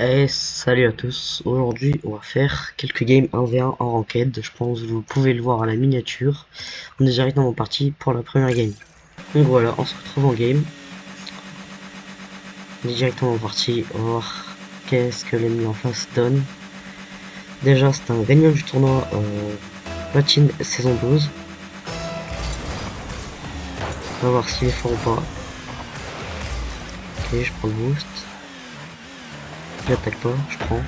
Et salut à tous, aujourd'hui on va faire quelques games 1v1 en ranked, je pense que vous pouvez le voir à la miniature. On est directement parti pour la première game. Donc voilà, on se retrouve en game. On est directement parti, on va voir qu'est-ce que l'ennemi en face donne. Déjà c'est un gagnant du tournoi Platine saison 12. On va voir s'il est fort ou pas. Ok, je prends le boost. J'attaque pas, je prends.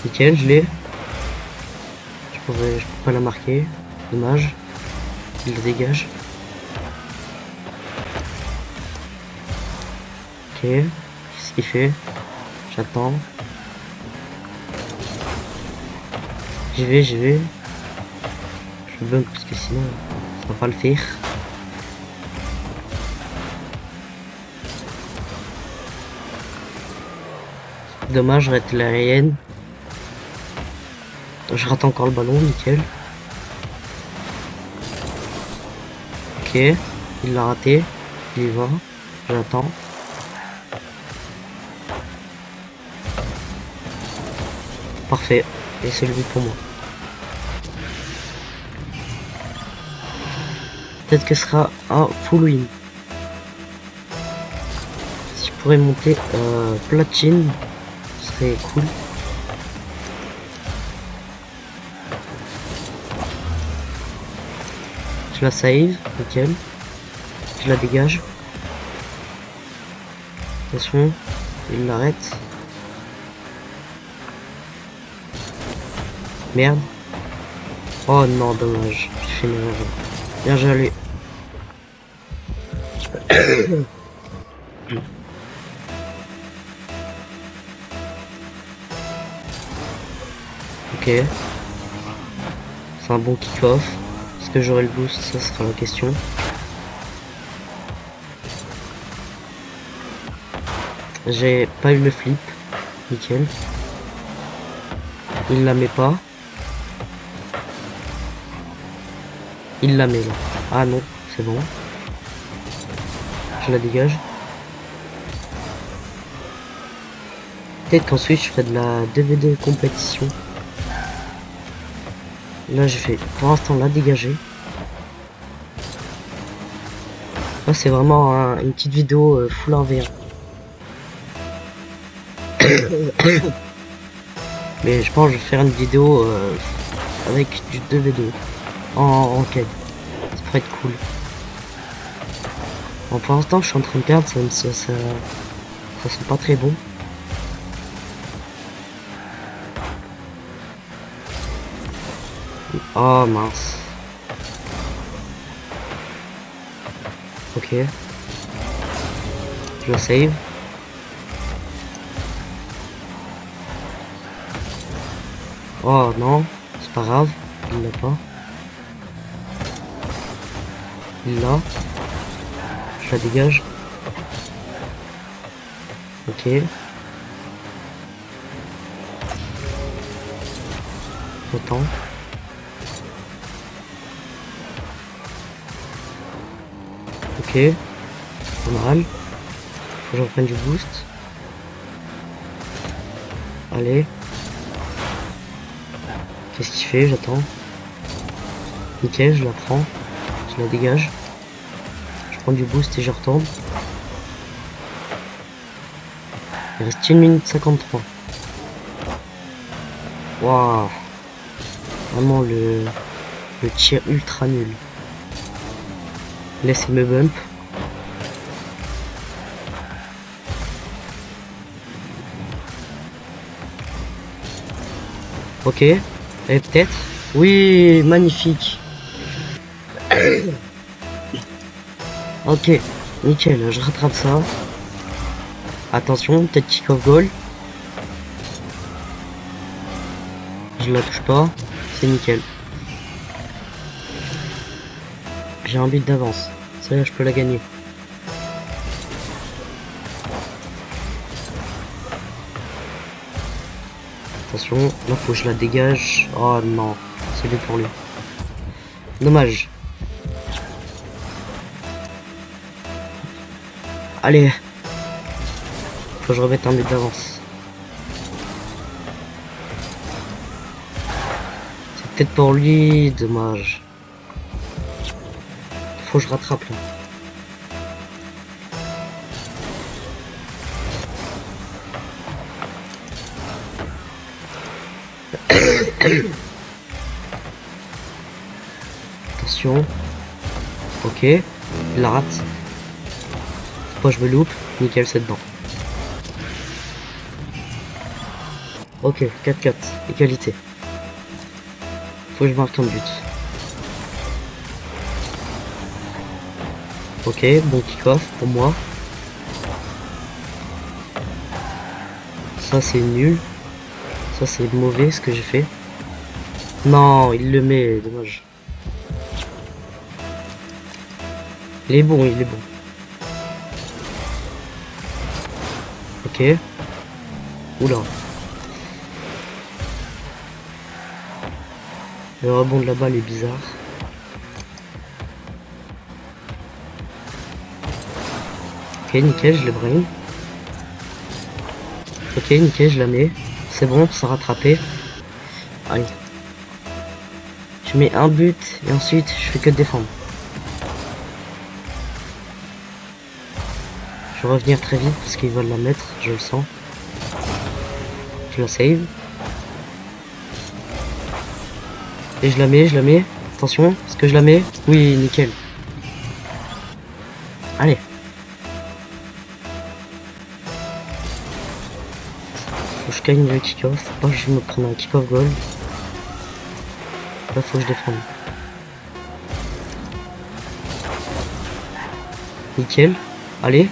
Nickel, je l'ai. Je pourrais pas la marquer. Dommage. Il le dégage. Ok. Qu'est-ce qu'il fait? J'attends. J'y vais. Je bug parce que sinon ça va pas le faire. Dommage, je rate l'aérienne. Je rate encore le ballon, nickel. Ok, il l'a raté. Il y va. J'attends. Parfait. Et c'est le but pour moi. Peut-être que ce sera un full win. Si je pourrais monter platine, ce serait cool. Je la save, nickel. Je la dégage. Attention, il l'arrête. Merde. Oh non, dommage. J'ai fait une erreur. Bien joué. Ok. C'est un bon kick-off. Est-ce que j'aurai le boost? Ça sera la question. J'ai pas eu le flip. Nickel. Il la met pas. Il la met là. Ah non, c'est bon. Je la dégage. Peut-être qu'ensuite je ferai de la DVD compétition. Là j'ai fait pour l'instant la dégager. Là c'est vraiment une petite vidéo full 1v1. Mais je pense que je vais faire une vidéo avec du 2v2 en quête. Ça pourrait être cool. Bon, pour l'instant je suis en train de perdre, ça sent pas très bon. Oh mince. Ok. Je la save. Oh non, c'est pas grave, il l'a pas. Il l'a. Je la dégage. Ok. J'attends. Ok. Pas mal. Faut que je reprenne du boost. Allez. Qu'est-ce qu'il fait? J'attends. Nickel, je la prends. Je la dégage. Je prends du boost et je retourne. Il reste 1 minute 53. Waouh. Vraiment le tir ultra nul. Laissez me bump. Ok. Et peut-être. Oui, magnifique. Ok, nickel, je rattrape ça. Attention, peut-être kick-off goal. Je la touche pas, c'est nickel. J'ai un but d'avance, celle-là je peux la gagner. Attention, là faut que je la dégage. Oh non, c'est lui pour lui. Dommage. Allez. Faut que je remette un but d'avance. C'est peut-être pour lui, dommage. Faut que je rattrape là. Attention. Ok. Il la rate. Faut pas que je me loupe. Nickel, c'est dedans. Ok, 4-4. Égalité. Faut que je marque un but. Ok, bon kick-off pour moi. Ça c'est nul. Ça c'est mauvais ce que j'ai fait. Non, il le met, dommage. Il est bon, il est bon. Ok. Oula. Le rebond de la balle est bizarre. Ok, nickel, je l'ai brain. Ok, nickel, je la mets. C'est bon, ça a rattrapé. Allez. Je mets un but et ensuite je fais que défendre. Je vais revenir très vite parce qu'ils veulent la mettre, je le sens. Je la save. Et je la mets. Attention, est-ce que je la mets? Oui, nickel. Allez. Faut que je gagne le kick-off. Faut pas que je me prenne un kick-off goal. Là, faut que je défende. Nickel. Allez.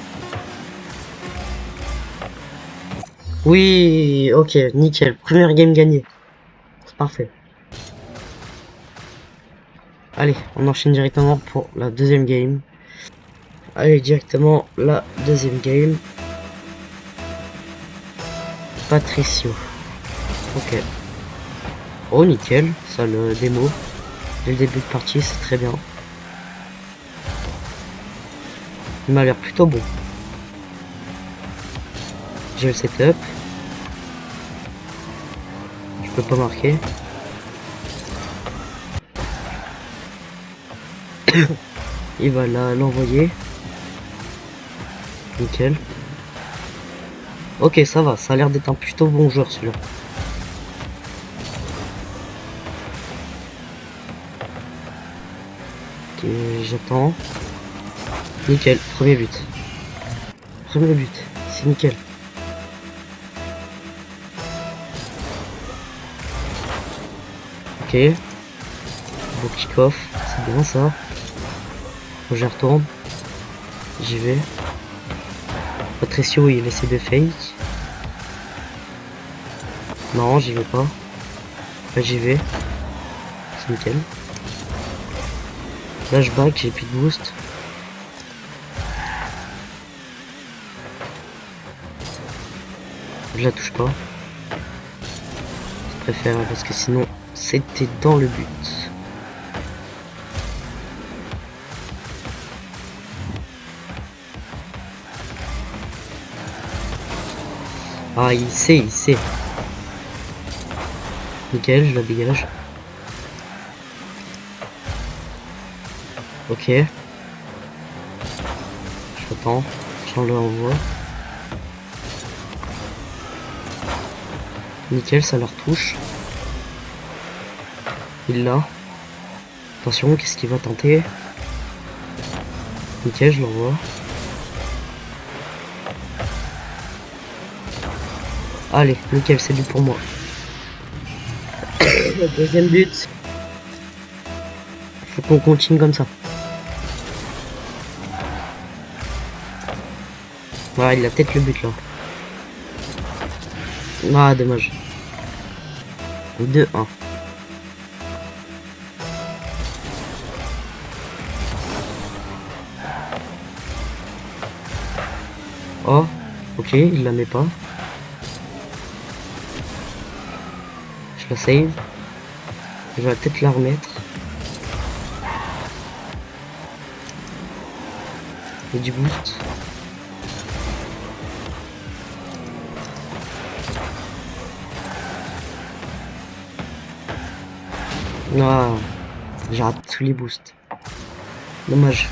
Oui, ok, nickel. Première game gagnée. C'est parfait. Allez, on enchaîne directement pour la deuxième game. Allez, directement la deuxième game. Patricio. Ok. Oh, nickel. Ça, le démo. Dès le début de partie, c'est très bien. Il m'a l'air plutôt bon. J'ai le setup. Je peux pas marquer. Il va l'envoyer. Nickel. Ok, ça va. Ça a l'air d'être un plutôt bon joueur, celui-là. Ok, j'attends. Nickel. Premier but. Premier but. C'est nickel. Ok. Bon kick-off. C'est bien ça. Faut que je retourne. J'y vais. Patricio, il essaie de fake. Non, j'y vais pas. Là, j'y vais. C'est nickel. Flashback, j'ai plus de boost. Je la touche pas. Je préfère parce que sinon, c'était dans le but. Ah, il sait, il sait. Nickel, je la dégage. Ok. J'attends. J'en l'envoie. Nickel, ça leur touche. Il l'a. Attention, qu'est-ce qu'il va tenter? Nickel, je l'envoie. Allez, nickel, c'est but pour moi. Le deuxième but. Faut qu'on continue comme ça. Voilà, il a peut-être le but là. Ah, dommage. 2-1. Oh, ok, il la met pas. Je la save. Je vais peut-être la remettre. Et du boost. Ah, j'ai raté tous les boosts. Dommage.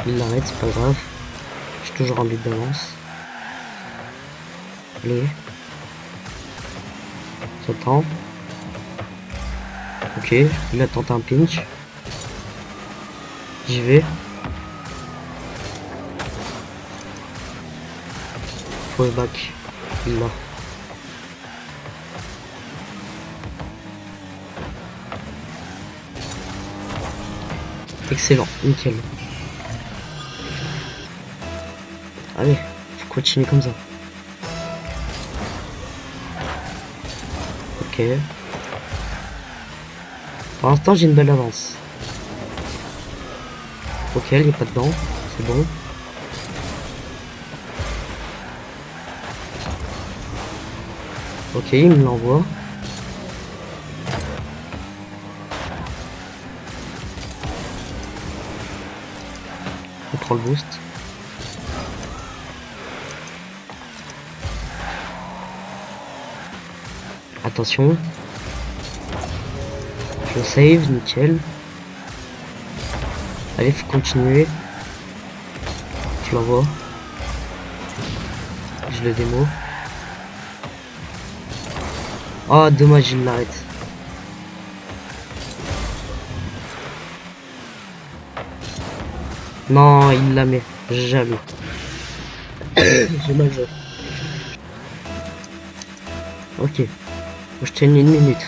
Il l'arrête, c'est pas grave. J'ai toujours un but d'avance. Allez. J'attends. Ok, il a tenté un pinch. J'y vais. Faut le back. Il l'a. Excellent, nickel. Allez, faut continuer comme ça. Ok. Pour l'instant, j'ai une belle avance. Ok, il est pas dedans. C'est bon. Ok, il me l'envoie. On prend le boost. Attention. Je save, nickel. Allez, faut continuer. Je l'envoie. Je le démo. Oh, dommage, il l'arrête. Non, il la met. Jamais. J'ai mal joué. Ok. Faut que je tienne une minute.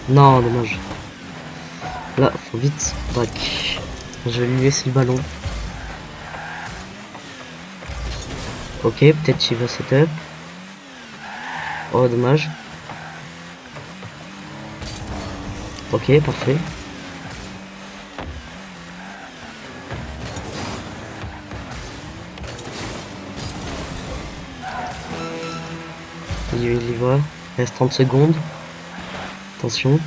Non, dommage. Là, faut vite back. Je vais lui laisser le ballon. Ok, peut-être qu'il va setup. Oh, dommage. Ok, parfait. Il y va. Il reste 30 secondes. Attention.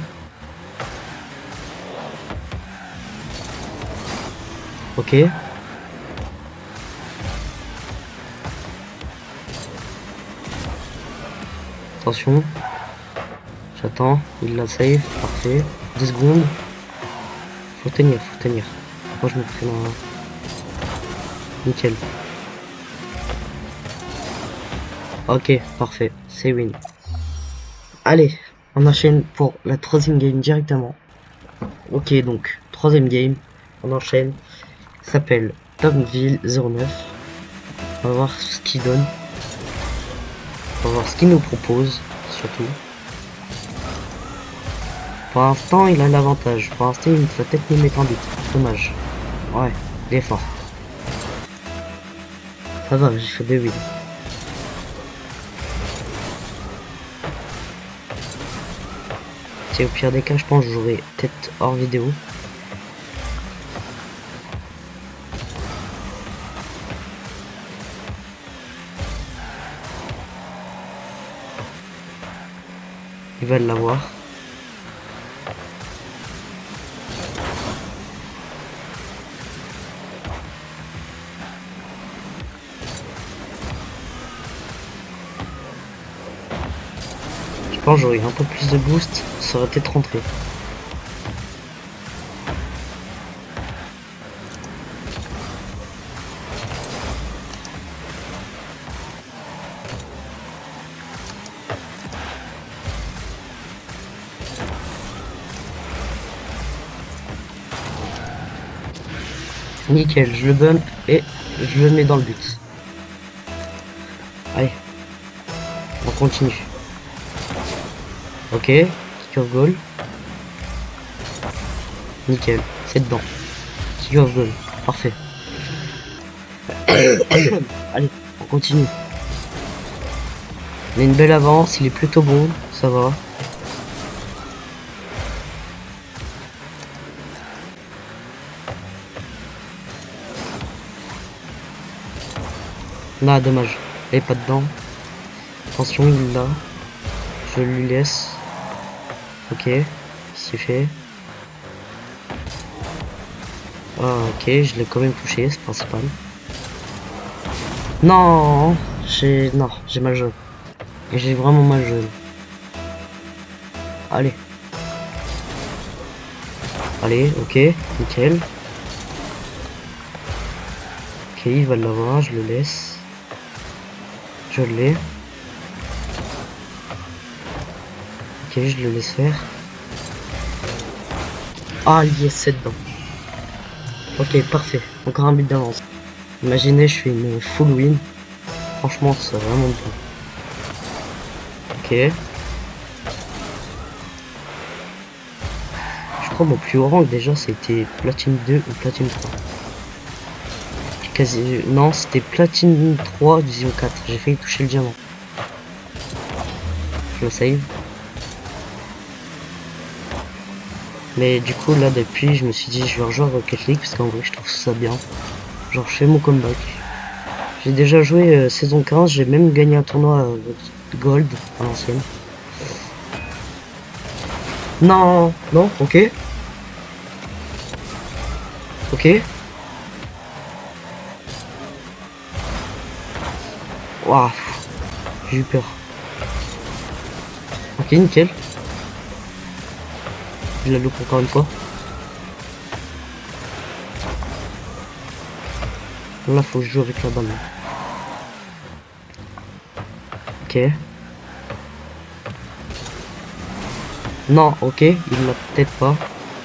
Ok. Attention. J'attends. Il la save. Parfait. 2 secondes. Faut tenir, faut tenir. Moi je me fais un... Nickel. Ok, parfait. C'est win. Allez, on enchaîne pour la troisième game directement. Ok, donc, troisième game. On enchaîne. Ça s'appelle Tomville 09. On va voir ce qu'il donne. On va voir ce qu'il nous propose, surtout. Pour l'instant, il a l'avantage. Pour l'instant, il va peut-être nous mettre en but. Dommage. Ouais, il est fort. Ça va, j'ai fait 2 wins. Au pire des cas, je pense que j'aurai peut-être hors vidéo. Il va l'avoir. Je pense que j'aurais eu un peu plus de boost, ça aurait peut-être rentré. Nickel, je le bump et je le mets dans le but. Allez, on continue. Ok, kick off goal. Nickel, c'est dedans. Kick off goal, parfait. Allez, on continue. On a une belle avance, il est plutôt bon, ça va. Non, dommage, elle est pas dedans. Attention, il l'a. Je lui laisse. Ok, c'est fait. Ah, ok, je l'ai quand même touché, c'est principal. Non, j'ai mal joué. Et j'ai vraiment mal joué. Allez. Allez, ok, nickel. Ok, il va l'avoir, je le laisse. Je l'ai. Ok, je le laisse faire. Ah, yes, c'est dedans. Ok, parfait. Encore un but d'avance. Imaginez, je fais une full win. Franchement, c'est vraiment bien. Ok. Je crois mon plus haut rank déjà, c'était platine 2 ou platine 3. Quasi... Non, c'était platine 3, division 4. J'ai failli toucher le diamant. Je le save. Mais du coup, là, depuis, je me suis dit, je vais rejoindre Rocket League parce qu'en vrai, je trouve ça bien. Genre, je fais mon comeback. J'ai déjà joué saison 15, j'ai même gagné un tournoi Gold à l'ancienne. Non, non, ok. Ok. Waouh, j'ai eu peur. Ok, nickel. Je la loupe encore une fois. Là, faut que je joue avec la balle. Ok. Non, ok, il l'a peut-être pas.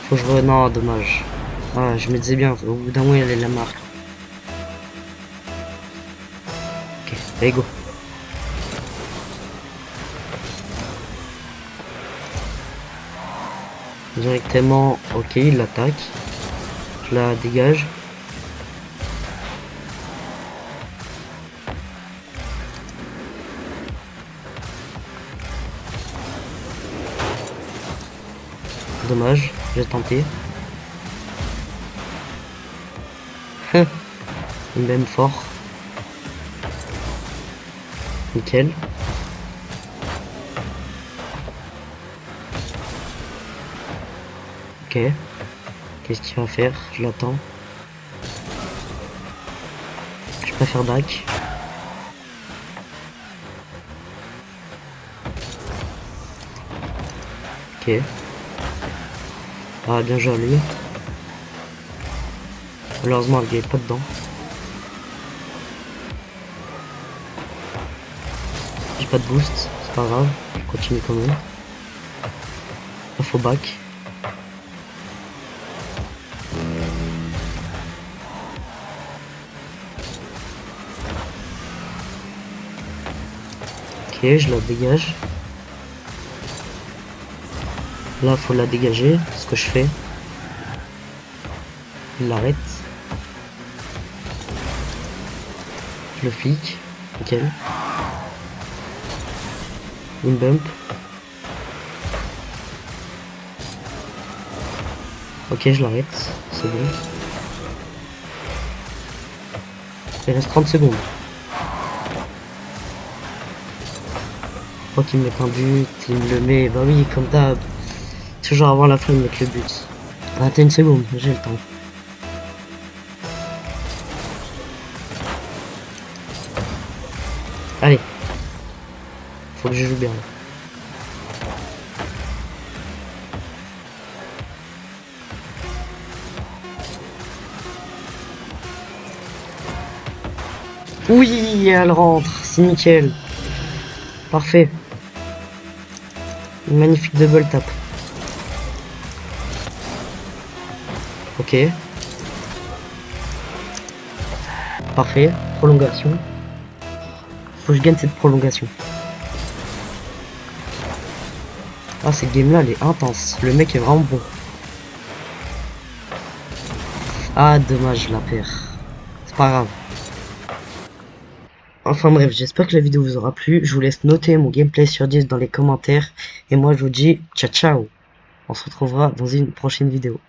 Faut que je... Non, dommage. Ah, je me disais bien, au bout d'un moment, il allait la marque. Ok, allez, go. Directement, ok, il l'attaque. Je la dégage. Dommage, j'ai tenté. Il m'aime fort. Nickel. Ok. Qu'est-ce qu'il va faire? Je l'attends. Je préfère Dak. Ok. Ah, bien joué à lui. Malheureusement, il n'est pas dedans. J'ai pas de boost, c'est pas grave. Je continue quand même. Il faut back. Ok, je la dégage. Là, faut la dégager. Ce que je fais. Il l'arrête. Je le flic. Nickel. Une bump. Ok, je l'arrête. C'est bon. Il reste 30 secondes. Faut qu'il me mette un but. Il me le met. Bah oui, comme d'hab. Toujours avant la fin de mettre le but. 21 secondes, j'ai le temps. Allez. Faut que je joue bien. Oui, elle rentre. C'est nickel. Parfait. Une magnifique double tap. Ok. Parfait. Prolongation. Faut que je gagne cette prolongation. Ah, cette game là elle est intense. Le mec est vraiment bon. Ah, dommage, je la perds. C'est pas grave. Enfin bref, j'espère que la vidéo vous aura plu. Je vous laisse noter mon gameplay sur 10 dans les commentaires. Et moi je vous dis ciao ciao. On se retrouvera dans une prochaine vidéo.